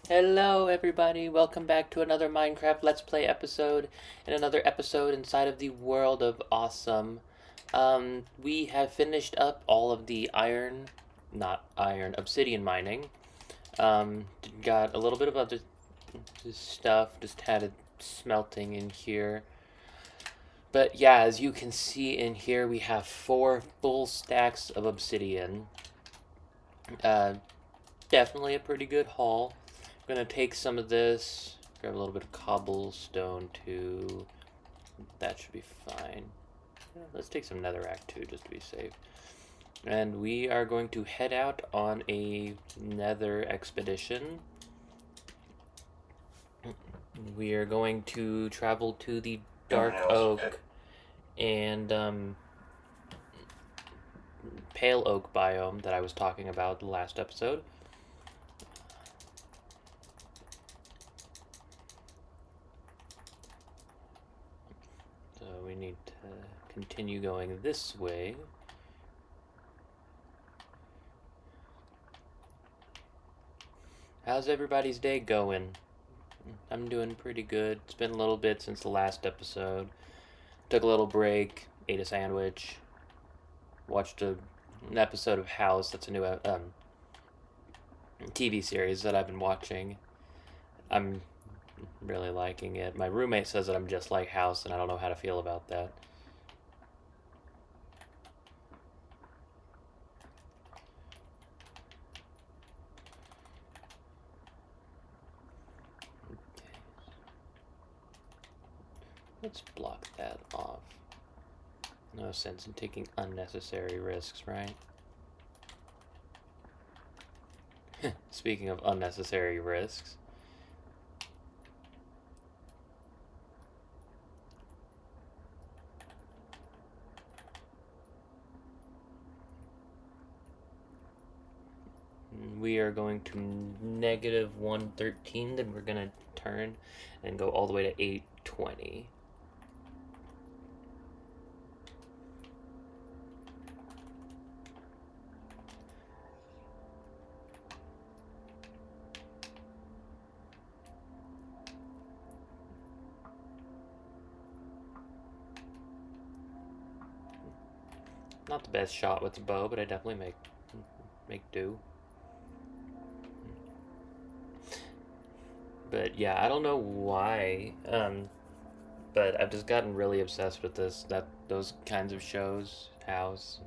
Hello, everybody. Welcome back to another Minecraft Let's Play episode and another episode inside of the world of awesome. We have finished up all of the obsidian mining. Got a little bit of other stuff, just had it smelting in here. But yeah, as you can see in here, we have 4 full stacks of obsidian. Uh, Definitely a pretty good haul. I'm gonna take some of this, grab a little bit of cobblestone too. That should be fine. Yeah, let's take some netherrack too, just to be safe. And we are going to head out on a nether expedition. We are going to travel to the dark oak and pale oak biome that I was talking about the last episode. So we need to continue going this way. How's everybody's day going? I'm doing pretty good. It's been a little bit since the last episode. Took a little break, ate a sandwich, watched an episode of House. That's a new TV series that I've been watching. I'm really liking it. My roommate says that I'm just like House, and I don't know how to feel about that. Let's block that off. No sense in taking unnecessary risks, right? Speaking of unnecessary risks. We are going to negative 113, then we're going to turn and go all the way to 820. Not the best shot with the bow, but I definitely make do. But yeah, I don't know why, but I've just gotten really obsessed with those kinds of shows, House.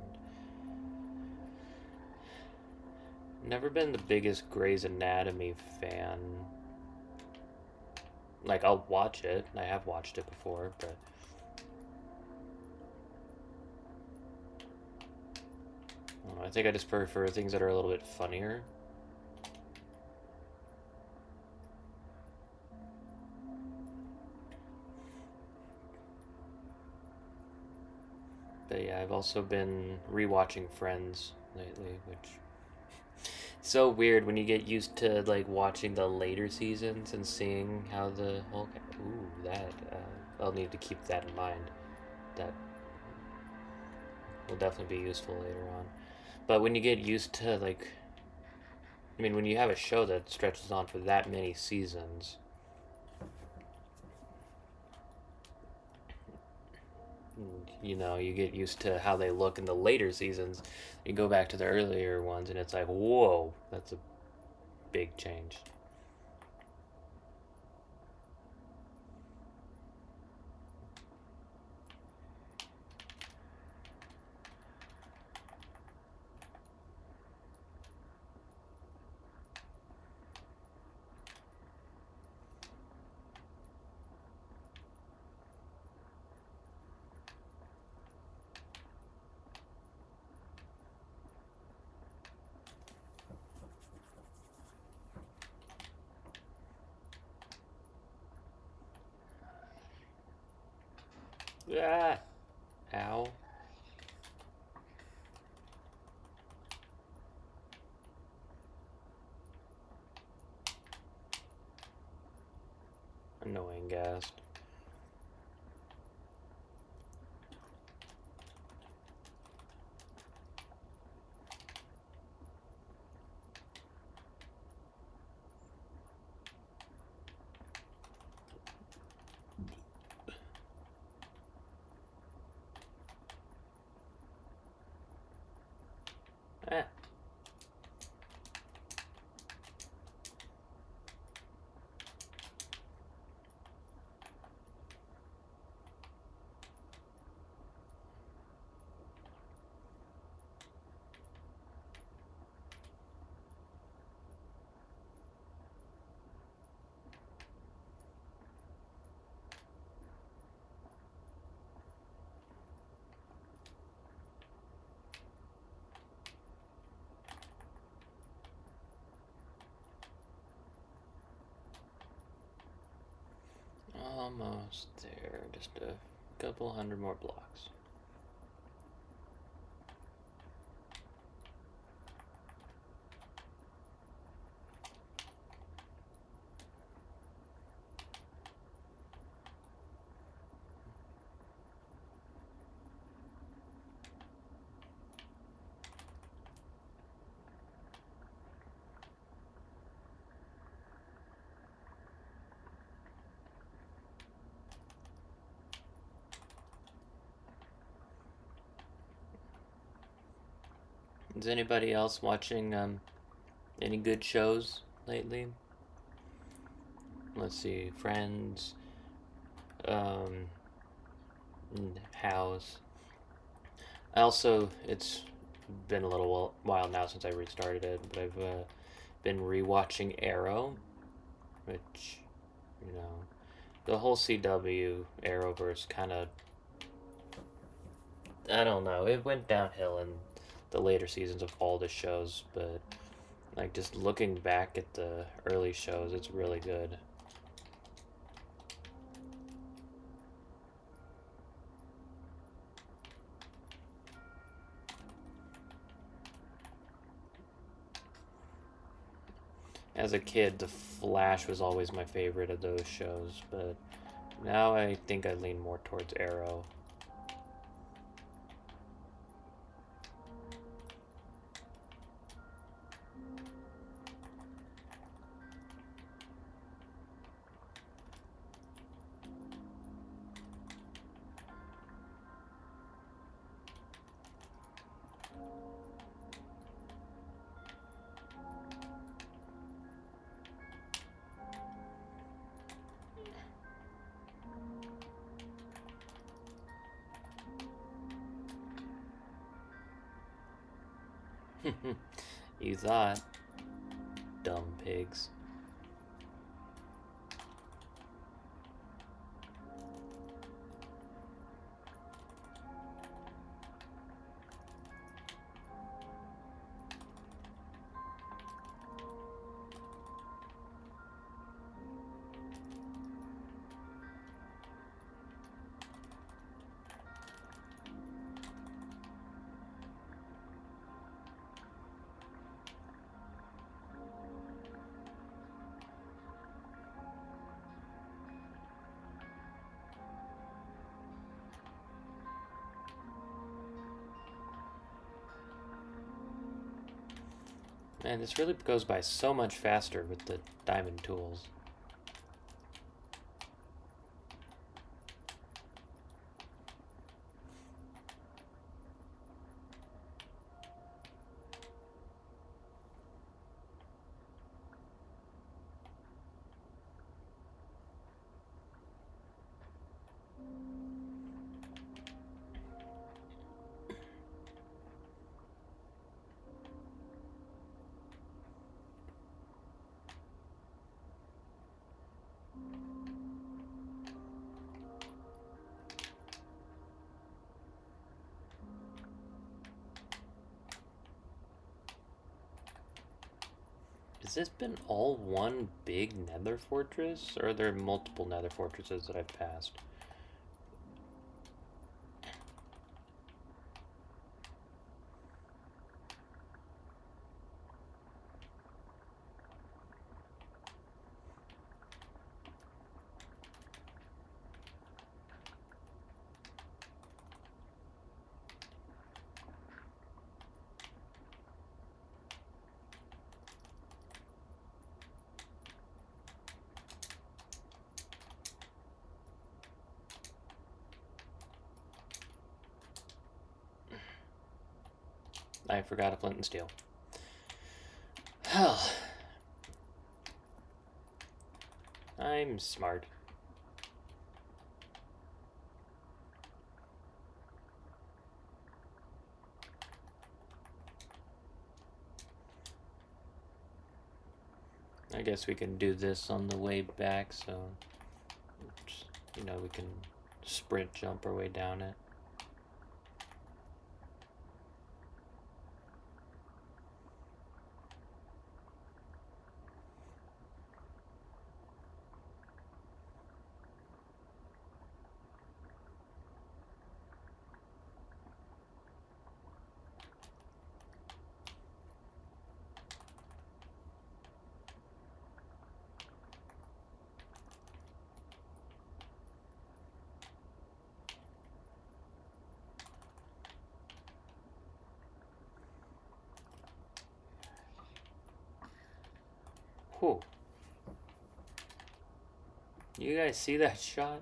Never been the biggest Grey's Anatomy fan. Like, I'll watch it. I have watched it before, but I don't know, I think I just prefer things that are a little bit funnier. But yeah, I've also been rewatching Friends lately, which so weird when you get used to like watching the later seasons and seeing how the whole that I'll need to keep that in mind. That will definitely be useful later on. But when you get used to like, I mean, when you have a show that stretches on for that many seasons, you know, you get used to how they look in the later seasons. You go back to the earlier ones, and it's like, whoa, that's a big change. Ah, ow. Annoying ghast. Almost there. Just a couple hundred more blocks. Is anybody else watching any good shows lately? Let's see, Friends, um, House. Also, it's been a little while now since I restarted it, but I've been rewatching Arrow, which, you know, the whole CW Arrowverse kind of, I don't know, it went downhill in the later seasons of all the shows, but like just looking back at the early shows, it's really good. As a kid, The Flash was always my favorite of those shows, but now I think I lean more towards Arrow. You thought, dumb pigs. Man, this really goes by so much faster with the diamond tools. Has this been all one big nether fortress? Or are there multiple nether fortresses that I've passed? I forgot a flint and steel. Hell. I'm smart. I guess we can do this on the way back, so, you know, we can sprint jump our way down it. Whew. You guys see that shot?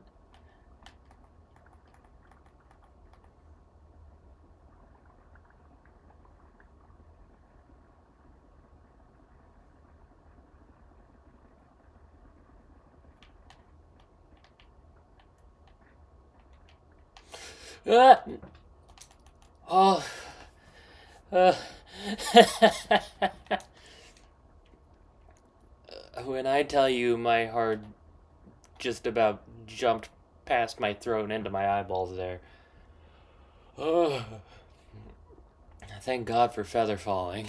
Ah! Oh. When I tell you my heart just about jumped past my throat and into my eyeballs there. Oh. Thank God for feather falling.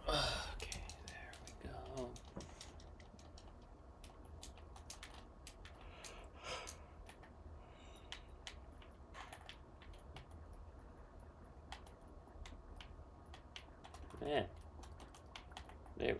Okay, there we go. Man, there we go.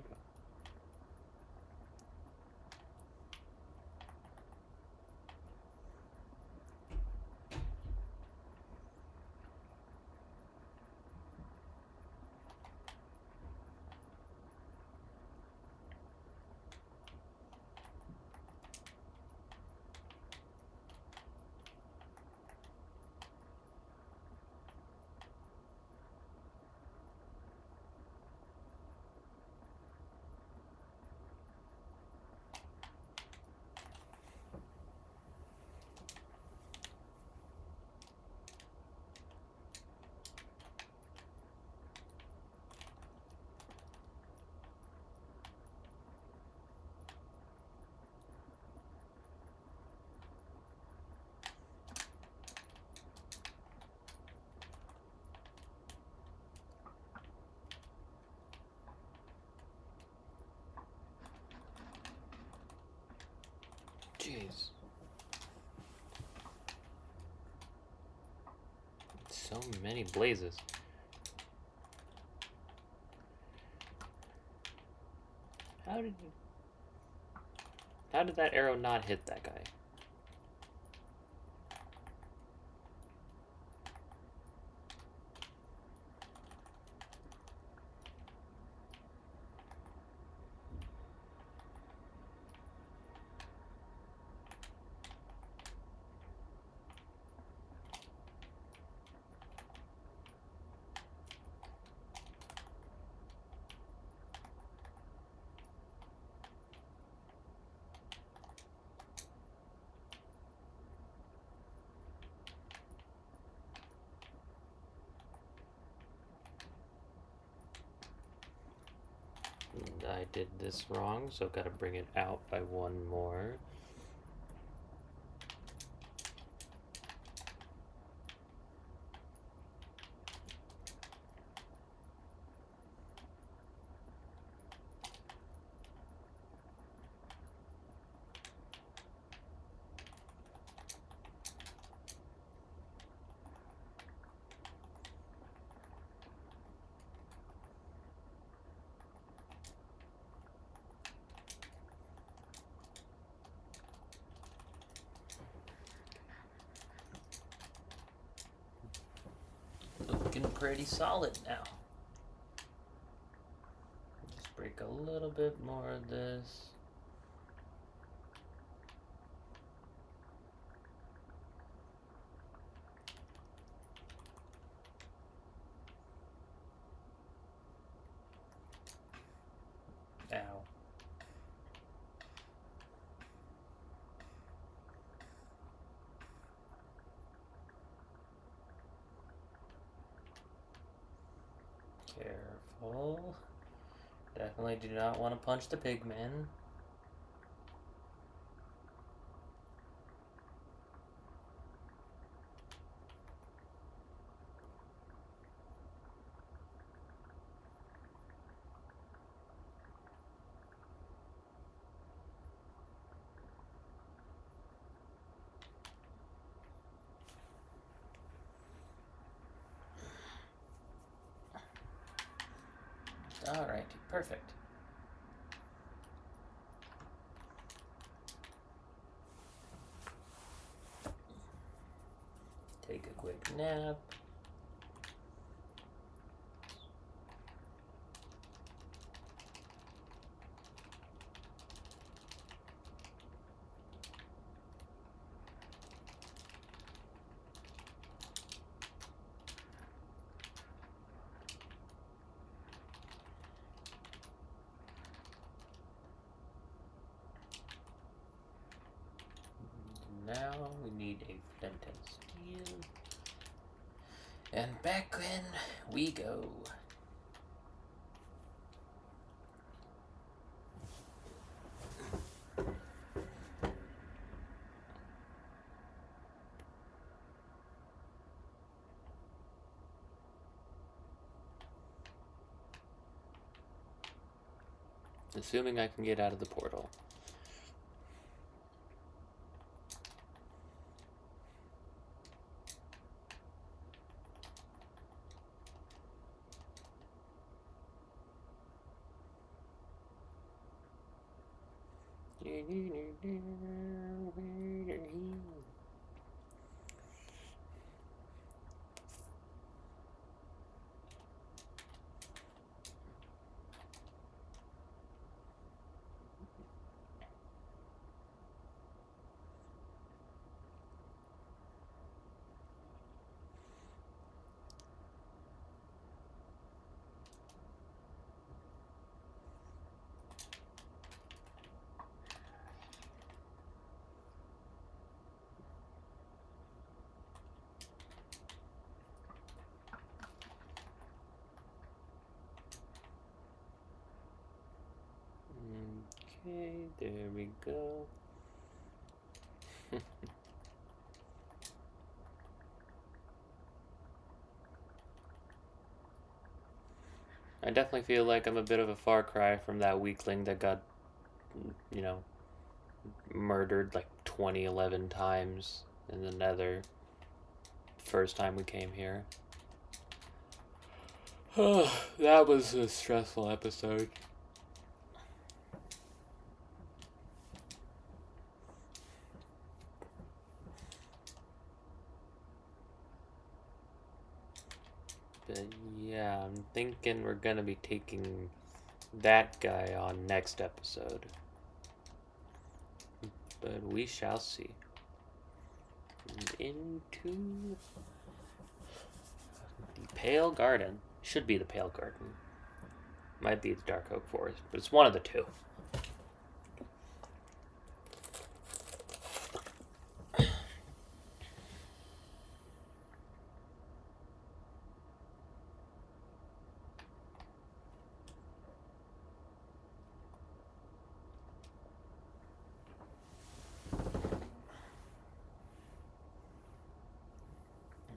Jeez. So many blazes. How did that arrow not hit that guy? I did this wrong, so gotta bring it out by one more. Looking pretty solid now. Just break a little bit more of this. Ow. Careful. Definitely do not want to punch the pigmen. Alrighty, perfect. Take a quick nap. Now we need a flint and steel. And back in we go. Assuming I can get out of the portal. Okay, there we go. I definitely feel like I'm a bit of a far cry from that weakling that got, you know, murdered like 2011 times in the nether first time we came here. That was a stressful episode. But yeah, I'm thinking we're gonna be taking that guy on next episode. But we shall see. Into the Pale Garden. Should be the Pale Garden. Might be the Dark Oak Forest, but it's one of the two.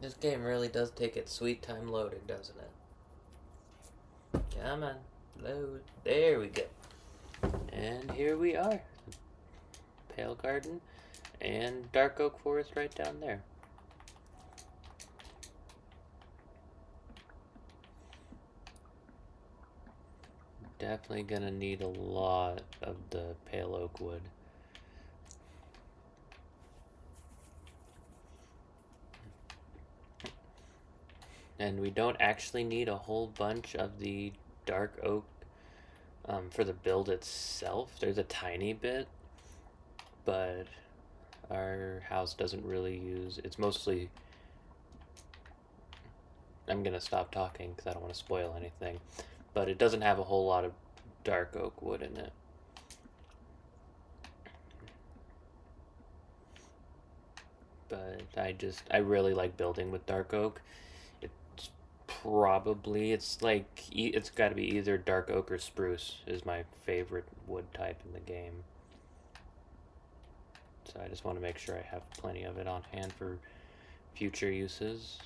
This game really does take its sweet time loading, doesn't it? Come on, load. There we go. And here we are. Pale Garden and Dark Oak Forest right down there. Definitely gonna need a lot of the pale oak wood. And we don't actually need a whole bunch of the dark oak for the build itself. There's a tiny bit, but our house doesn't really use. It's mostly. I'm gonna stop talking because I don't want to spoil anything. But it doesn't have a whole lot of dark oak wood in it. But I really like building with dark oak. It's Probably. It's like, it's got to be either dark oak or spruce is my favorite wood type in the game. So I just want to make sure I have plenty of it on hand for future uses.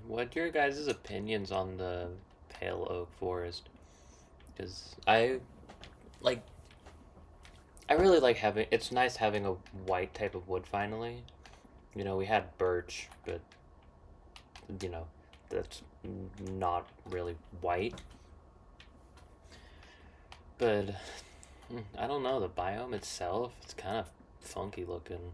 What are your guys' opinions on the pale oak forest? Because like I really like having. It's nice having a white type of wood finally. You know, we had birch, but you know, that's not really white. But I don't know, the biome itself, it's kind of funky looking.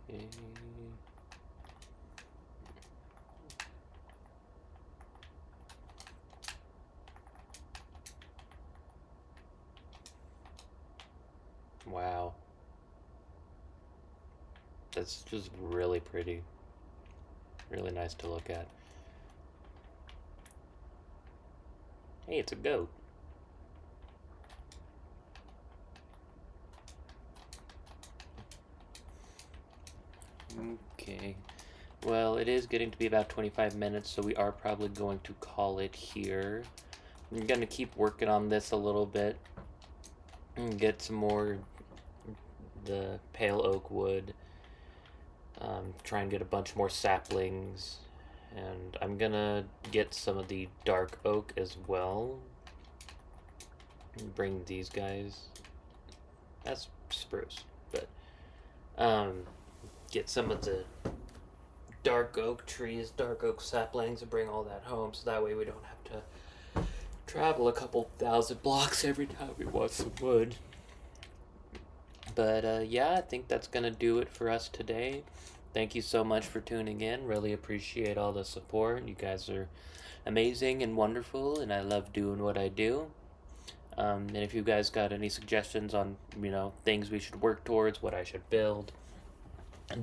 Okay. Wow. That's just really pretty. Really nice to look at. Hey, it's a goat. Okay. Well, it is getting to be about 25 minutes, so we are probably going to call it here. I'm gonna keep working on this a little bit and get some more the pale oak wood. Try and get a bunch more saplings, and I'm gonna get some of the dark oak as well. And bring these guys. That's spruce, but get some of the dark oak trees, dark oak saplings, and bring all that home, so that way we don't have to travel a couple thousand blocks every time we want some wood. But yeah, I think that's gonna do it for us today. Thank you so much for tuning in. Really appreciate all the support. You guys are amazing and wonderful, and I love doing what I do. And if you guys got any suggestions on, things we should work towards, what I should build,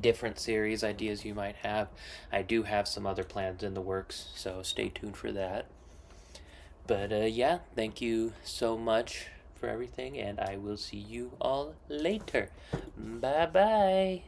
different series ideas you might have, I do have some other plans in the works, so stay tuned for that. But yeah, thank you so much for everything, and I will see you all later. Bye bye.